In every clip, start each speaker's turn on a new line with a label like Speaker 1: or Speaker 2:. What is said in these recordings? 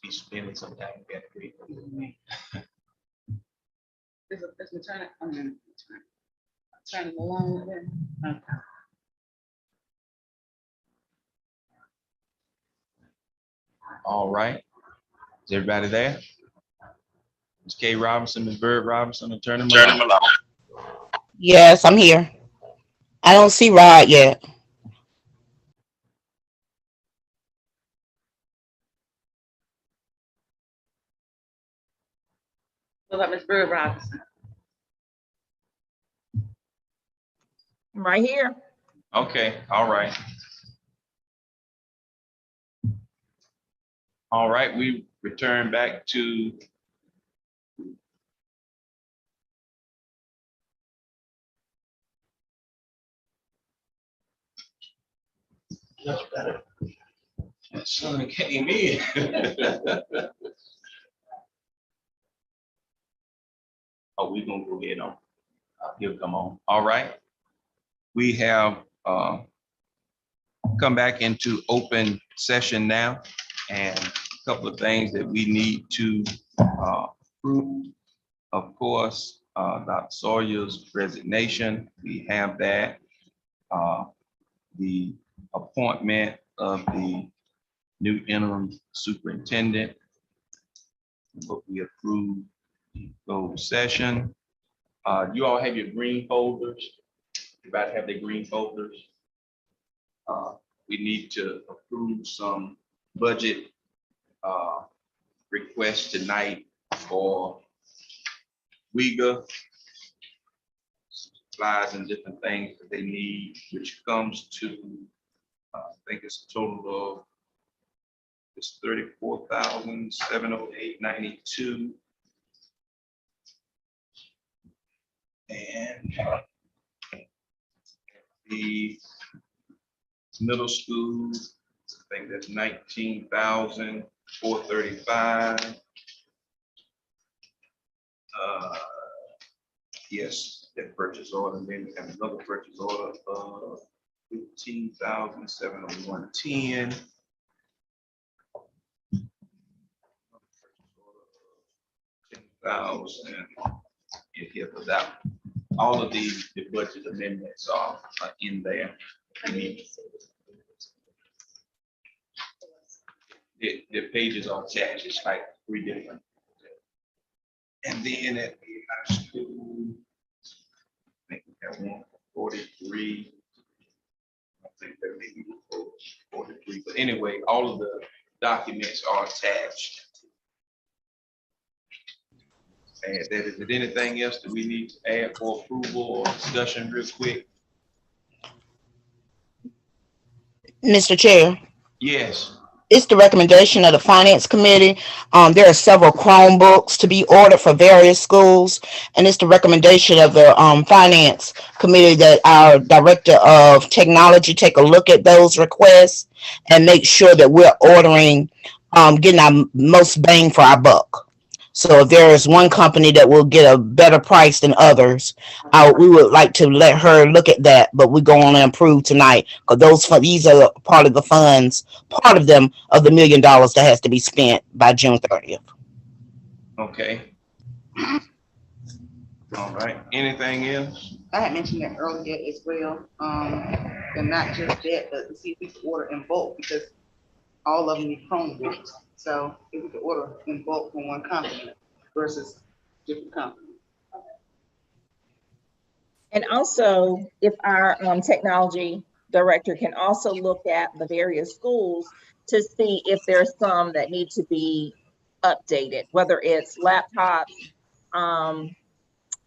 Speaker 1: be spending some time with that great.
Speaker 2: Is Lieutenant, I mean, Lieutenant Malone there? Okay.
Speaker 1: All right. Is everybody there? Ms. Kay Robinson, Ms. Bird Robinson, Attorney Malone.
Speaker 3: Yes, I'm here. I don't see Rod yet.
Speaker 2: What about Ms. Bird Robinson?
Speaker 4: I'm right here.
Speaker 1: Okay, all right. All right, we return back to
Speaker 5: That's better.
Speaker 1: that sun came in. Oh, we gonna go ahead on. He'll come on. All right. We have come back into open session now, and a couple of things that we need to approve. Of course, Dr. Sawyer's resignation, we have that. The appointment of the new interim superintendent, what we approved in closed session. You all have your green folders. Everybody have their green folders. We need to approve some budget requests tonight for WIGA, supplies and different things that they need, which comes to, I think it's a total of, it's 34,708.92. And the middle school, I think that's 19,435. Yes, that purchase order, and then we have another purchase order of 15,701.10. $10,000 here for that. All of the budget amendments are in there. The pages are attached, it's like 3 different. And then at the high school, I think we have 143. I think there may be 43, but anyway, all of the documents are attached. And that is it. Anything else that we need to add for approval or discussion real quick?
Speaker 3: Mr. Chair,
Speaker 1: Yes.
Speaker 3: it's the recommendation of the Finance Committee. There are several Chromebooks to be ordered for various schools, and it's the recommendation of the Finance Committee that our Director of Technology take a look at those requests and make sure that we're ordering, getting our most bang for our buck. So if there is one company that will get a better price than others, we would like to let her look at that, but we go on and approve tonight because these are part of the funds, part of them of the $1 million that has to be spent by June 30th.
Speaker 1: Okay. All right. Anything else?
Speaker 2: I had mentioned that earlier as well, and not just that, but to see if we could order in bulk, because all of them need Chromebooks. So if we could order in bulk from one company versus different companies.
Speaker 4: And also, if our technology director can also look at the various schools to see if there's some that need to be updated, whether it's laptops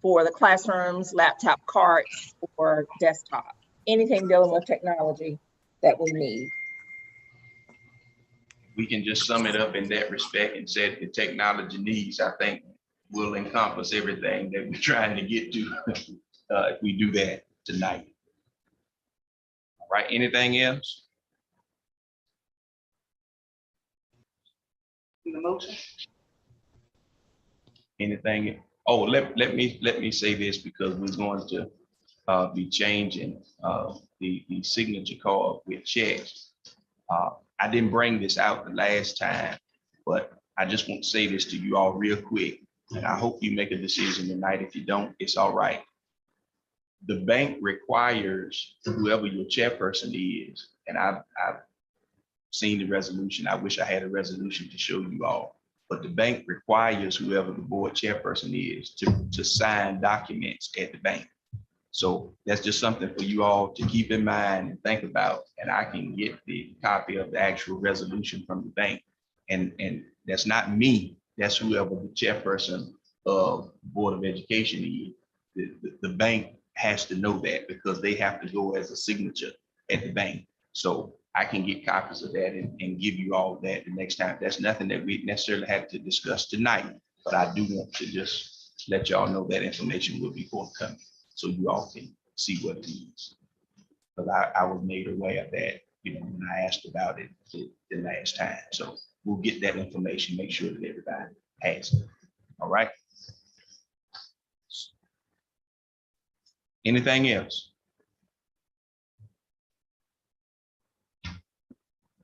Speaker 4: for the classrooms, laptop carts, or desktop, anything dealing with technology that we need.
Speaker 1: We can just sum it up in that respect and say the technology needs, I think, will encompass everything that we're trying to get to if we do that tonight. All right, anything else?
Speaker 2: In the motion?
Speaker 1: Anything? Oh, let me say this, because we're going to be changing the signature card with checks. I didn't bring this out the last time, but I just want to say this to you all real quick, and I hope you make a decision tonight. If you don't, it's all right. The bank requires whoever your chairperson is, and I've seen the resolution. I wish I had a resolution to show you all. But the bank requires whoever the board chairperson is to sign documents at the bank. So that's just something for you all to keep in mind and think about. And I can get the copy of the actual resolution from the bank. And that's not me. That's whoever the chairperson of Board of Education is. The bank has to know that because they have to go as a signature at the bank. So I can get copies of that and give you all that the next time. That's nothing that we necessarily have to discuss tonight, but I do want to just let y'all know that information will be forthcoming, so you all can see what it means. But I was made aware of that, when I asked about it the last time. So we'll get that information, make sure that everybody has it. All right. Anything else?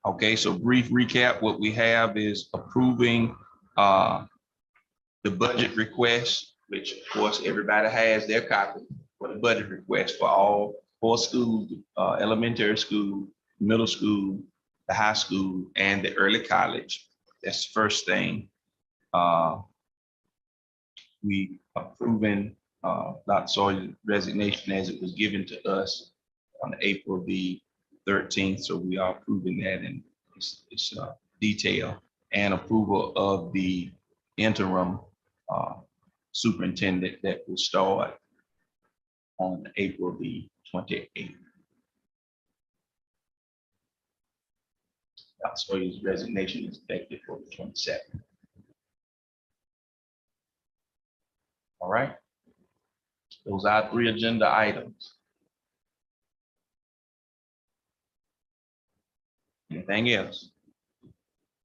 Speaker 1: Okay, so brief recap, what we have is approving the budget request, which of course everybody has their copy for the budget request for all 4 schools, elementary school, middle school, the high school, and the early college. That's the first thing. We approving Dr. Sawyer's resignation as it was given to us on April the 13th. So we are approving that in its detail, and approval of the interim superintendent that will start on April the 28th. Dr. Sawyer's resignation is effective for the 27th. All right. Those are 3 agenda items. Anything else?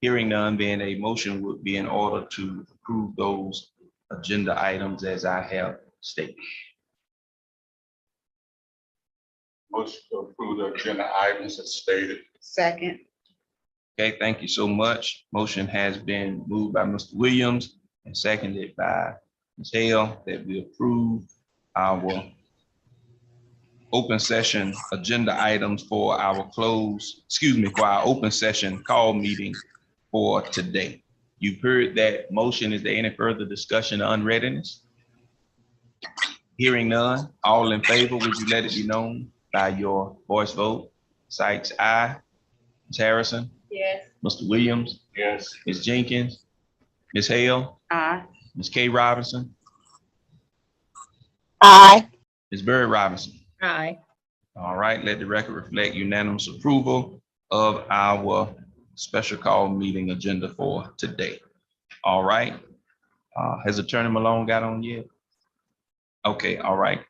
Speaker 1: Hearing none, then a motion would be in order to approve those agenda items as I have stated.
Speaker 6: Motion to approve the agenda items as stated.
Speaker 2: Second.
Speaker 1: Okay, thank you so much. Motion has been moved by Mr. Williams and seconded by Ms. Hale that we approve our open session agenda items for our for our open session call meeting for today. You've heard that motion. Is there any further discussion on unreadiness? Hearing none, all in favor, would you let it be known by your voice vote? Sykes, aye. Ms. Harrison?
Speaker 2: Yes.
Speaker 1: Mr. Williams?
Speaker 6: Yes.
Speaker 1: Ms. Jenkins? Ms. Hale?
Speaker 2: Aye.
Speaker 1: Ms. K. Robinson?
Speaker 3: Aye.
Speaker 1: Ms. Bird Robinson?
Speaker 4: Aye.
Speaker 1: All right, let the record reflect unanimous approval of our special call meeting agenda for today. All right. Has Attorney Malone got on yet? Okay, all right.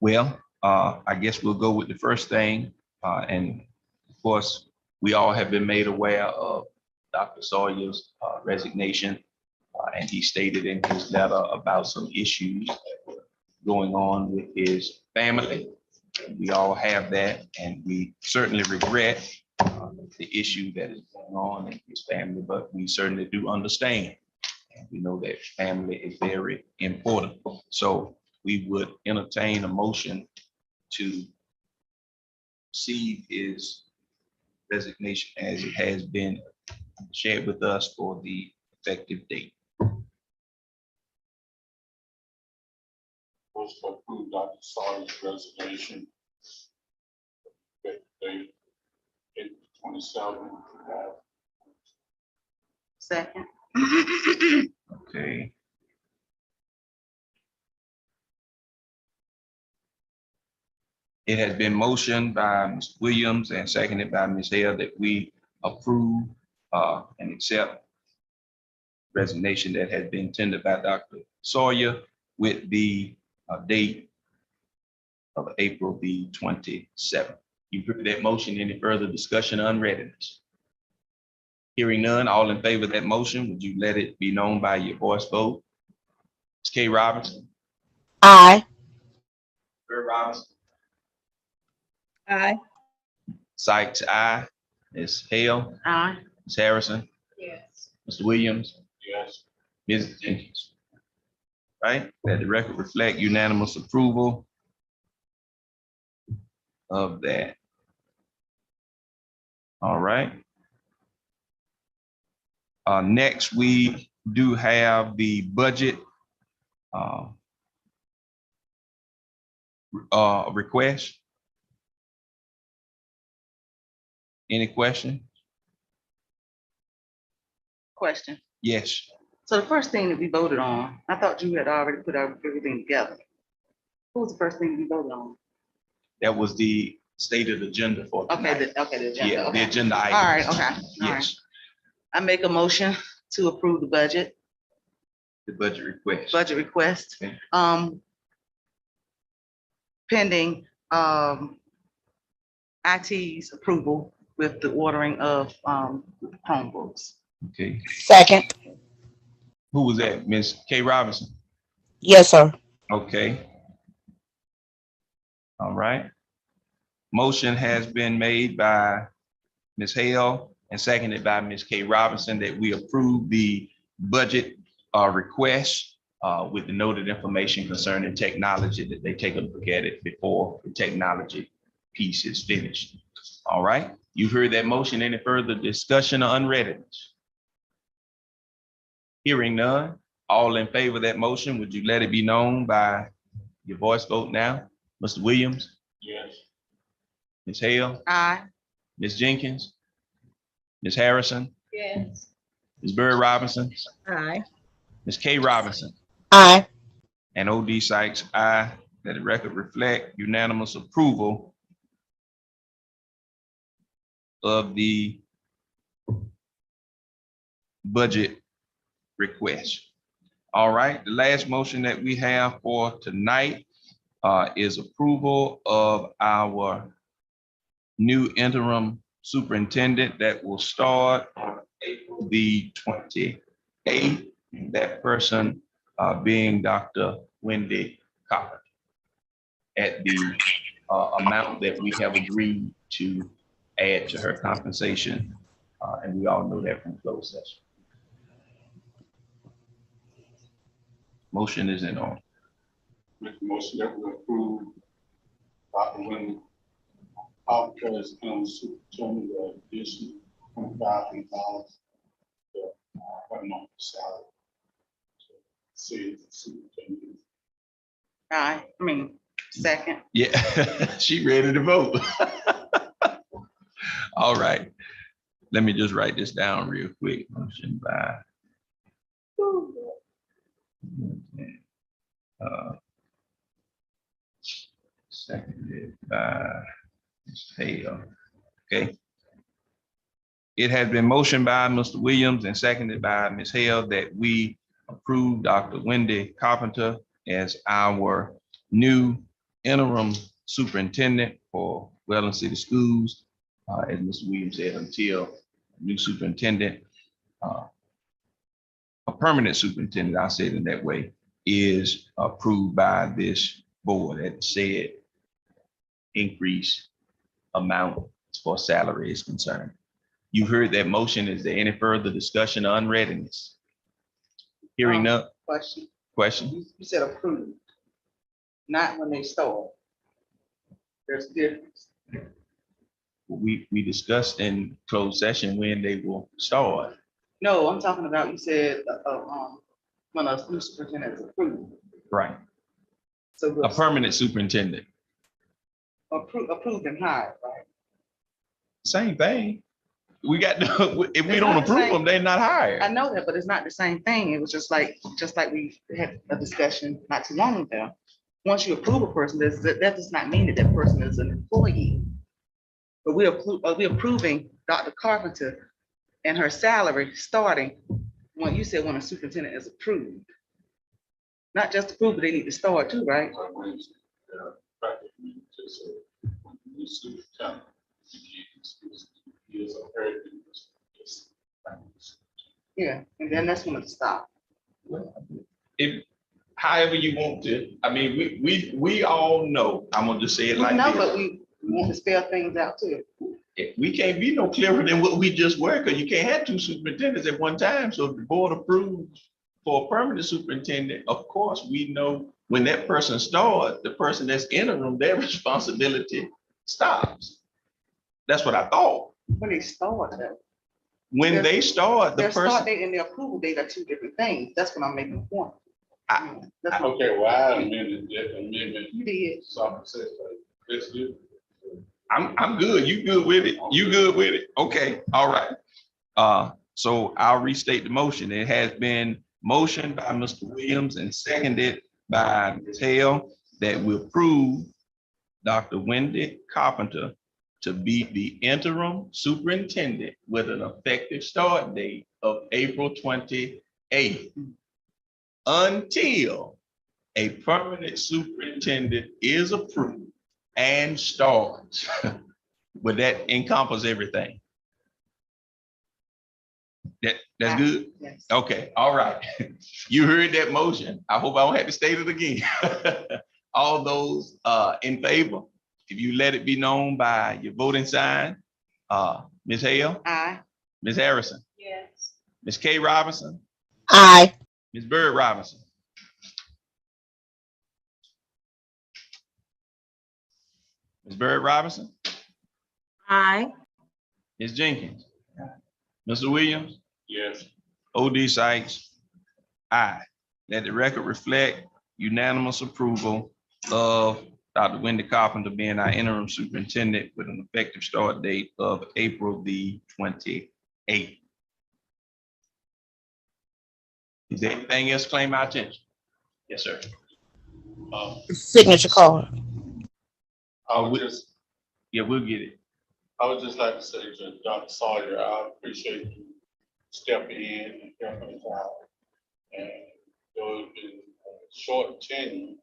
Speaker 1: Well, I guess we'll go with the first thing. And of course, we all have been made aware of Dr. Sawyer's resignation. And he stated in his letter about some issues that were going on with his family. We all have that, and we certainly regret the issue that is going on in his family, but we certainly do understand. And we know that family is very important. So we would entertain a motion to receive his resignation as it has been shared with us for the effective date.
Speaker 6: Motion to approve Dr. Sawyer's resignation. Date April 27th.
Speaker 2: Second.
Speaker 1: Okay. It has been motioned by Mr. Williams and seconded by Ms. Hale that we approve and accept resignation that has been tendered by Dr. Sawyer with the date of April the 27th. You've heard that motion. Any further discussion on readiness? Hearing none, all in favor of that motion, would you let it be known by your voice vote? Ms. K. Robinson?
Speaker 3: Aye.
Speaker 1: Bird Robinson?
Speaker 4: Aye.
Speaker 1: Sykes, aye. Ms. Hale?
Speaker 2: Aye.
Speaker 1: Ms. Harrison?
Speaker 2: Yes.
Speaker 1: Mr. Williams,
Speaker 6: Yes.
Speaker 1: Ms. Jenkins. Right, let the record reflect unanimous approval of that. All right. Next, we do have the budget request. Any question?
Speaker 2: Question.
Speaker 1: Yes,
Speaker 2: So the first thing that we voted on, I thought you had already put everything together. What was the first thing we voted on?
Speaker 1: that was the stated agenda for
Speaker 2: Okay,
Speaker 1: tonight.
Speaker 2: the agenda,
Speaker 1: Yeah, the
Speaker 2: okay.
Speaker 1: agenda
Speaker 2: All
Speaker 1: item.
Speaker 2: right, okay. All right.
Speaker 1: Yes,
Speaker 2: I make a motion to approve the budget
Speaker 1: the budget
Speaker 2: request.
Speaker 1: Okay.
Speaker 2: Pending, IT's approval with the ordering of, Chromebooks.
Speaker 1: Okay,
Speaker 3: Second.
Speaker 1: who was that? Ms. K. Robinson?
Speaker 3: Yes, sir.
Speaker 1: Okay. All right. Motion has been made by Ms. Hale and seconded by Ms. K. Robinson that we approve the budget request with the noted information concerning technology, that they take a look at it before the technology piece is finished. All right, you heard that motion. Any further discussion or unreadiness? Hearing none, all in favor of that motion, would you let it be known by your voice vote now? Mr. Williams,
Speaker 6: Yes.
Speaker 1: Ms. Hale,
Speaker 2: Aye.
Speaker 1: Ms. Jenkins, Ms. Harrison,
Speaker 2: Yes.
Speaker 1: Ms. Bird Robinson,
Speaker 4: Aye.
Speaker 1: Ms. K. Robinson,
Speaker 3: Aye.
Speaker 1: and O.D. Sykes, aye. Let the record reflect unanimous approval of the budget request. All right, the last motion that we have for tonight is approval of our new interim superintendent that will start on April the 28th. That person being Dr. Wendy Coppert at the amount that we have agreed to add to her compensation. And we all know that from closed session. Motion is in order.
Speaker 6: Make a motion that we approve Dr. Wendy Coppert as superintendent of addition $25,000 per month salary. See, superintendent.
Speaker 2: Aye. I mean, second.
Speaker 1: Yeah, she ready to vote. All right. Let me just write this down real quick. Motion by seconded by Ms. Hale. Okay. It has been motioned by Mr. Williams and seconded by Ms. Hale that we approve Dr. Wendy Carpenter as our new interim superintendent for Wayland City Schools. As Mr. Williams said, until new superintendent, a permanent superintendent, I'll say it in that way, is approved by this board at said increase amount for salary is concerned. You heard that motion. Is there any further discussion or unreadiness? Hearing none.
Speaker 2: Question.
Speaker 1: Question?
Speaker 2: You said approved, not when they start. There's a difference.
Speaker 1: We discussed in closed session when they will start.
Speaker 2: No, I'm talking about, you said, when a new superintendent is approved.
Speaker 1: Right.
Speaker 2: So
Speaker 1: A
Speaker 2: we're
Speaker 1: permanent superintendent.
Speaker 2: approved and hired, right?
Speaker 1: Same thing. We got, if we
Speaker 2: It's
Speaker 1: don't
Speaker 2: not the
Speaker 1: approve
Speaker 2: same.
Speaker 1: them, they're not
Speaker 2: I
Speaker 1: hired.
Speaker 2: know that, but it's not the same thing. It was just like we had a discussion not too long ago. Once you approve a person, that does not mean that that person is an employee. But we're approving Dr. Carpenter and her salary starting when you said when a superintendent is approved. Not just approved, but they need to start too, right? Yeah, and then that's when it stops.
Speaker 1: If, however you want to, I mean, we all know, I'm gonna just say it
Speaker 2: We
Speaker 1: like
Speaker 2: know,
Speaker 1: this.
Speaker 2: but we want to spell things out too.
Speaker 1: We can't be no clearer than what we just were, because you can't have two superintendents at one time. So if the board approves for a permanent superintendent, of course, we know when that person starts, the person that's interim, their responsibility stops. That's what I thought.
Speaker 2: When they start, though,
Speaker 1: When they start, the
Speaker 2: their start
Speaker 1: person,
Speaker 2: date and their approval date are two different things. That's what I'm making a point. That's what
Speaker 6: Okay, well, I amended that amendment.
Speaker 2: you did.
Speaker 6: So said, let's do.
Speaker 1: I'm good. You good with it? You good with it? Okay, all right. So I'll restate the motion. It has been motioned by Mr. Williams and seconded by Ms. Hale that we approve Dr. Wendy Carpenter to be the interim superintendent with an effective start date of April 28th until a permanent superintendent is approved and starts. Would that encompass everything? That's good?
Speaker 2: Yes.
Speaker 1: Okay, all right. You heard that motion. I hope I don't have to state it again. All those in favor, if you let it be known by your voting sign, Ms. Hale,
Speaker 2: Aye.
Speaker 1: Ms. Harrison,
Speaker 2: Yes.
Speaker 1: Ms. K. Robinson,
Speaker 3: Aye.
Speaker 1: Ms. Bird Robinson. Ms. Bird Robinson,
Speaker 4: Aye.
Speaker 1: Ms. Jenkins, Mr. Williams,
Speaker 6: Yes.
Speaker 1: O.D. Sykes, aye. Let the record reflect unanimous approval of Dr. Wendy Carpenter being our interim superintendent with an effective start date of April the 28th. Is there anything else claim our attention? Yes, sir.
Speaker 3: Signature card.
Speaker 6: I would just,
Speaker 1: Yeah, we'll get it.
Speaker 6: I would just like to say to Dr. Sawyer, I appreciate you stepping in and helping us out. And though it's been a short tenure,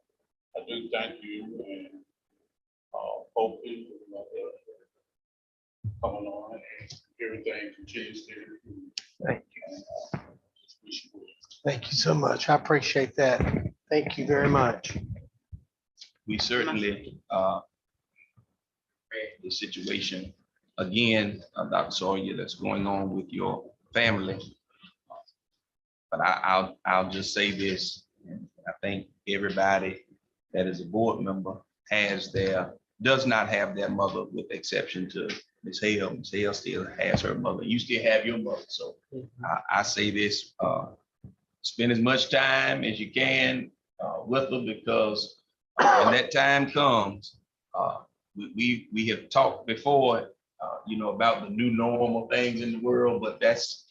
Speaker 6: I do thank you and both people coming on and everything continues to improve.
Speaker 5: Thank you.
Speaker 6: Just wish you well.
Speaker 5: Thank you so much. I appreciate that. Thank you very much.
Speaker 1: We certainly read the situation again, Dr. Sawyer, that's going on with your family. But I'll just say this, and I think everybody that is a board member does not have their mother, with exception to Ms. Hale. Ms. Hale still has her mother. You still have your mother. So I say this, spend as much time as you can with her, because when that time comes, we have talked before, about the new normal things in the world, but that's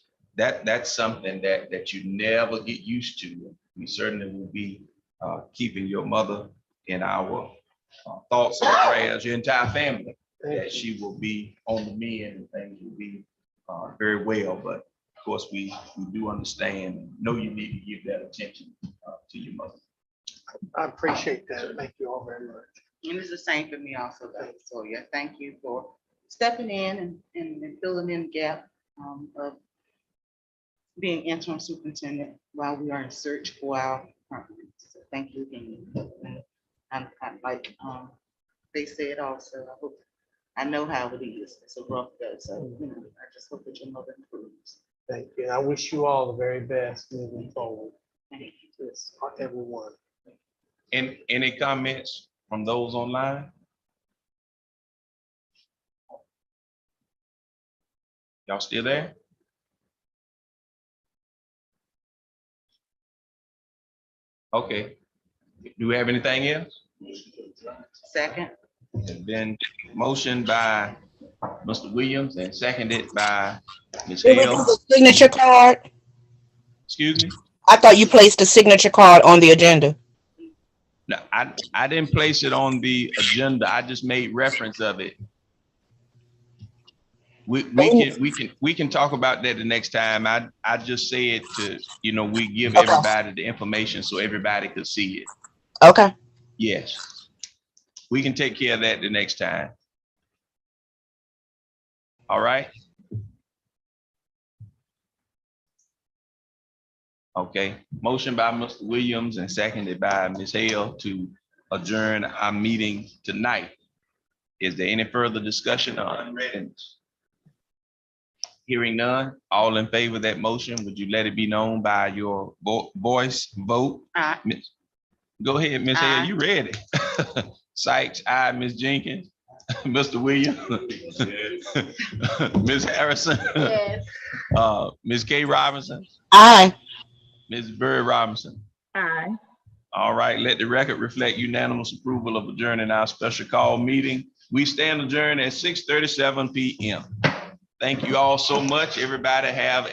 Speaker 1: something that you never get used to. We certainly will be keeping your mother in our thoughts and prayers, your entire family, that she will be on the mend and things will be very well. But of course, we do understand and know you need to give that attention to your mother.
Speaker 5: I appreciate that. Thank you all very much.
Speaker 2: And it's the same for me also, Dr. Sawyer. Thank you for stepping in and filling in the gap of being interim superintendent while we are in search for our permanent. So thank you again. I'm like they said also, I know how it is. It's a rough go. So, I just hope that your mother improves.
Speaker 5: Thank you. And I wish you all the very best moving forward.
Speaker 2: Thank you.
Speaker 5: Yes, everyone.
Speaker 1: And any comments from those online? Y'all still there? Okay. Do we have anything else?
Speaker 2: Second.
Speaker 1: It's been motioned by Mr. Williams and seconded by Ms.
Speaker 3: Did we do
Speaker 1: Hale.
Speaker 3: the signature card?
Speaker 1: Excuse me?
Speaker 3: I thought you placed the signature card on the agenda.
Speaker 1: No, I didn't place it on the agenda. I just made reference of it. We can talk about that the next time. I just said to, we give
Speaker 3: Okay.
Speaker 1: everybody the information so everybody could see it.
Speaker 3: Okay.
Speaker 1: Yes. We can take care of that the next time. All right. Okay, motion by Mr. Williams and seconded by Ms. Hale to adjourn our meeting tonight. Is there any further discussion on unreadiness? Hearing none, all in favor of that motion, would you let it be known by your voice vote?
Speaker 2: Aye.
Speaker 1: Go ahead, Ms. Hale,
Speaker 2: Aye.
Speaker 1: you ready? Sykes, aye, Ms. Jenkins, Mr. Williams, Ms. Harrison, Ms. K. Robinson,
Speaker 3: Aye.
Speaker 1: Ms. Bird Robinson.
Speaker 4: Aye.
Speaker 1: All right, let the record reflect unanimous approval of adjourning our special call meeting. We stand adjourned at 6:37 PM. Thank you all so much. Everybody have